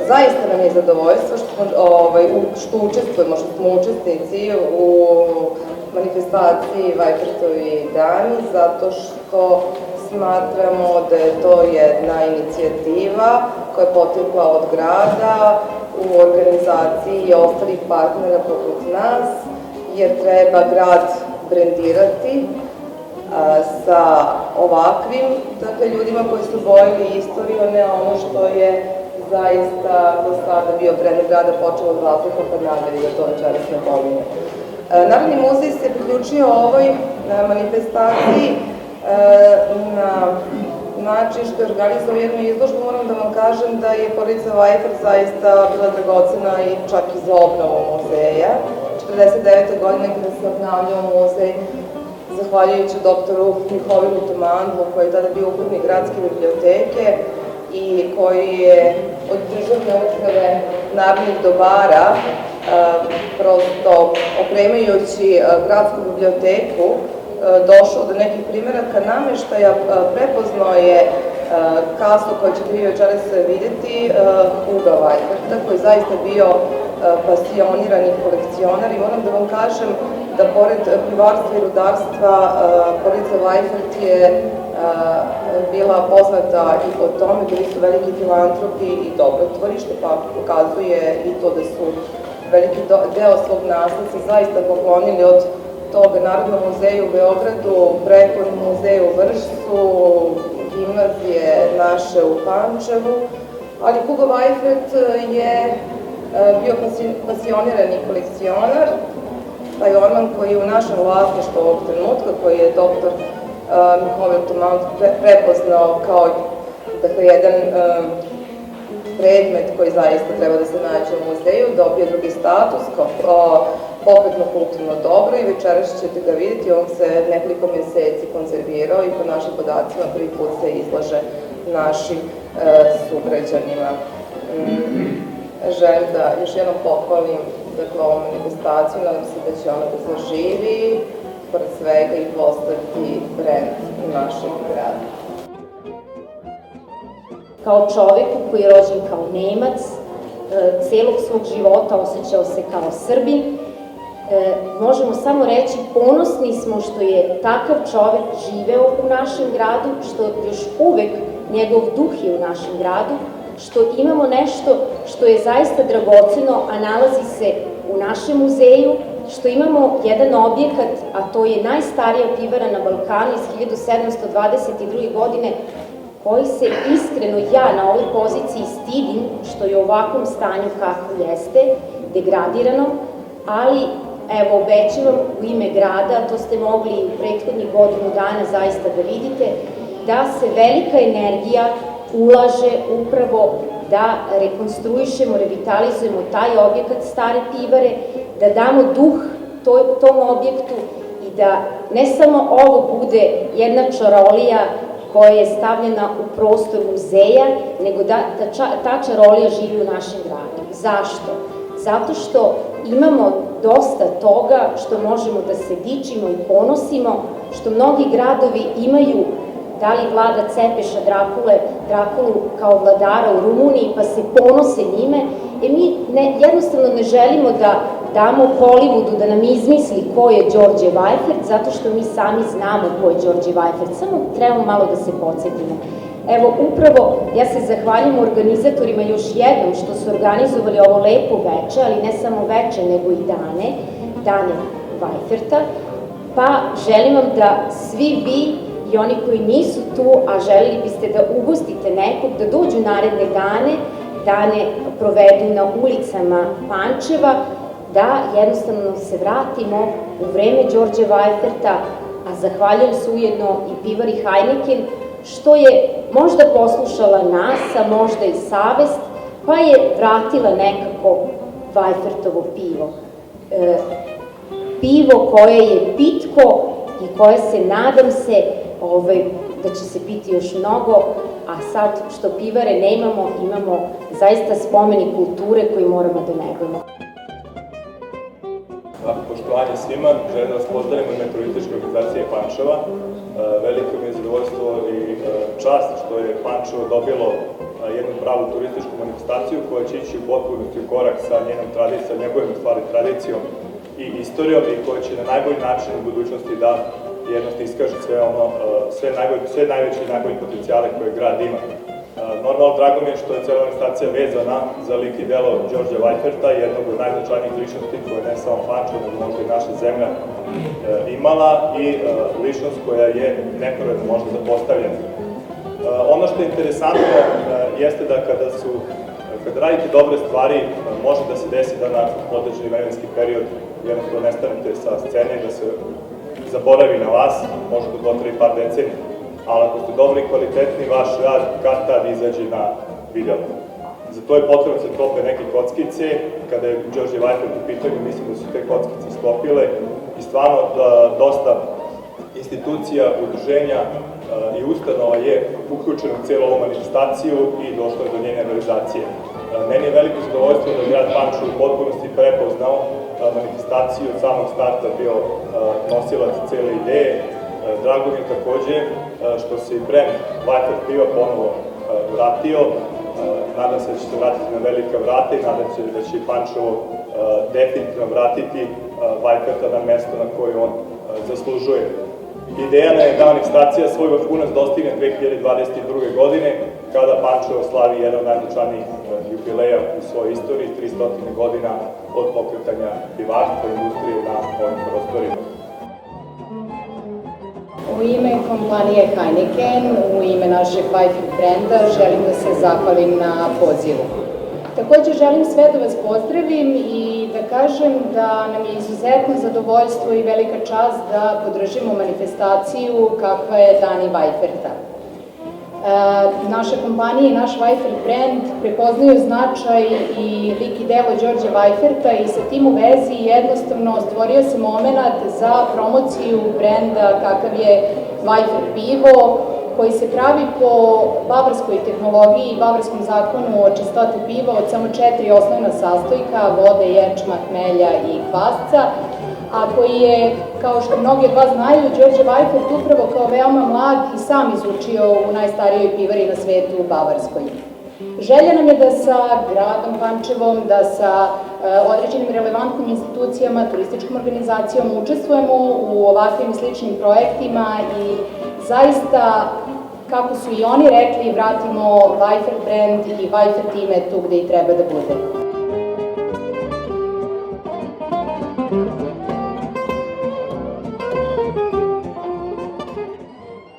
Zaista nam je zadovoljstvo što učestvujemo, što smo učesnici u manifestaciji Vajfertovi dani, zato što smatramo da je to jedna inicijativa koja je potekla od grada u organizaciji i ostalih partnera poput nas, jer treba grad brendirati sa ovakvim ljudima koji su bojili istoriju, a ne ono što je zaista do sada bio brend grada, počeo od vazduha pa nadalje, da to večeras ne pominje. Narodni muzej se priključio ovoj manifestaciji na način što je organizovao jednu izložbu. Moram da vam kažem da je porodica Vajfer zaista bila dragocena i čak i za obnovu muzeja. 49. godine kada se obnavljao muzej, zahvaljujući doktoru Mihovilu Tomandlu, koji je tada bio upravnik gradske biblioteke i koji je od državne uprave narodnih dobara, prosto opremajući gradsku biblioteku, došao do nekih primjeraka nameštaja, prepoznao je kasu koju ćete vi večeras vidjeti, Huga Vajferta, koji je zaista bio pasionirani kolekcionar, i moram da vam kažem da pored pivarstva i rudarstva, porodica Vajfert je bila poznata i po tome da su veliki filantropi i dobrotvori, što pa pokazuje i to da su veliki deo svog nasledstva zaista poklonili od toga Narodnom muzeju u Beogradu, preko muzeju u Vršcu, gimnazije naše u Pančevu, ali Huga Vajfert je bio pasionirani kolekcionar, taj orman koji je u našem vlasništvu ovog trenutka, koji je doktor Mihovil Tomand prepoznao kao jedan predmet koji zaista treba da se nađe u muzeju, dobije drugi status kao pokretno kulturno dobro, i večeras ćete ga vidjeti. On se nekoliko meseci konzervirao i po našim podacima prvi put se izlaže našim sugrađanima. Želim da još jednom pohvalim ovu manifestaciju, nadam se da će ona da zaživi, pored svega i postati brend našeg grada. Kao čoveku koji je rođen kao Nemac, celog svog života osjećao se kao Srbin, možemo samo reći ponosni smo što je takav čovek živeo u našem gradu, što još uvek njegov duh je u našem gradu, što imamo nešto što je zaista dragoceno, a nalazi se u našem muzeju, što imamo jedan objekat, a to je najstarija pivara na Balkanu iz 1722. godine, koji se iskreno ja na ovoj poziciji stidim što je u ovakvom stanju kako jeste, degradirano, ali evo obećavam u ime grada, to ste mogli u prethodnih godinu dana zaista da vidite, da se velika energija ulaže upravo da rekonstruišemo, revitalizujemo taj objekat stare pivare, da damo duh tom objektu i da ne samo ovo bude jedna čarolija koja je stavljena u prostor muzeja, nego da ta čarolija živi u našem gradu. Zašto? Zato što imamo dosta toga što možemo da se dičimo i ponosimo, što mnogi gradovi imaju, da li vlada Cepeša Drakulu kao vladara u Rumuniji, pa se ponose njime, mi jednostavno ne želimo da damo Hollywoodu da nam izmisli ko je Djordja Vajfert, zato što mi sami znamo ko je Djordja Vajfert, samo trebamo malo da se podsjetimo. Evo, upravo, ja se zahvaljujem organizatorima još jednom što su organizovali ovo lepo veče, ali ne samo veče, nego i dane Vajferta, pa želim vam da svi vi i oni koji nisu tu, a želeli biste da ugostite nekog, da dođu naredne dane provedu na ulicama Pančeva, da jednostavno se vratimo u vreme Djordje Vajferta, a zahvaljujem se ujedno i pivari Heineken, što je možda poslušala nas, a možda i savest, pa je vratila nekako Vajfertovo pivo. Pivo koje je pitko i koje se, nadam se, da će se piti još mnogo, a sad što pivare ne imamo zaista spomenik kulture koji moramo da negujemo. Poštovanje svima, želim da vas pozdravim u ime turističke organizacije Pančeva. Veliko mi je zadovoljstvo i čast što je Pančevo dobilo jednu pravu turističku manifestaciju koja će ići u potpunosti u korak sa njenom tradicijom, njegovim tradicijom i istorijom i koja će na najbolji način u budućnosti da jednostavno iskaže sve najveće i najbolje potencijale koje grad ima. Normalno, drago mi je što je cela manifestacija vezana za lik i delo Djordja Vajferta, jednog od najznačajnijih ličnosti koje ne samo Pančevo, nego možda i naša zemlja imala i ličnost koja je nepravedno možda zapostavljena. Ono što je interesantno jeste da kada radite dobre stvari, može da se desi da na određeni vremenski period jednostavno nestanete sa scene, da se zaboravi na vas, može da potraji par decenija. Ali ako ste dobri i kvalitetni, vaš rad kad tad izađe na video. Za to je potrebno da se tope neke kockice. Kada je Djordja Vajfer u pitanju, mislim da su te kockice stopile i stvarno dosta institucija, udruženja i ustanova je uključeno u cijelu ovu manifestaciju i došlo je do njene realizacije. Meni je veliko zadovoljstvo da je grad Pančevo u potpunosti prepoznao manifestaciju, od samog starta bio nosilac cijele ideje. Drago mi je takođe što se i brend Vajfer piva ponovo vratio. Nadam se da će se vratiti na velika vrata i nadam se da će i Pančevo definitivno vratiti Vajferta na mesto na koje on zaslužuje. Ideja je da manifestacija svoj vrhunac dostigne 2022. godine, kada Pančevo slavi jedan od najznačajnijih jubileja u svojoj istoriji, 300 godina od pokretanja pivarstva i industrije na ovim prostorima. U ime kompanije Heineken, u ime našeg Vajfer brenda, želim da se zahvalim na pozivu. Takođe želim sve da vas pozdravim i da kažem da nam je izuzetno zadovoljstvo i velika čast da podržimo manifestaciju kakva je Dani Vajferta. Naša kompanija i naš Vajfer brend prepoznaju značaj i lik i delo Djordja Vajferta i sa tim u vezi jednostavno stvorio se moment za promociju brenda kakav je Vajfer pivo, koji se pravi po bavarskoj tehnologiji i bavarskom zakonu o čistote piva od samo 4 osnovna sastojka, vode, ječma, hmelja i kvasca, a koji je, kao što mnogi od vas znaju, Djordja Vajfert upravo kao veoma mlad i sam izučio u najstarijoj pivari na svetu, u Bavarskoj. Želja nam je da sa gradom Pančevom, da sa određenim relevantnim institucijama, turističkom organizacijom učestvujemo u ovakvim i sličnim projektima i zaista, kako su i oni rekli, vratimo Vajfer brend i Vajfer ime tu gde i treba da bude.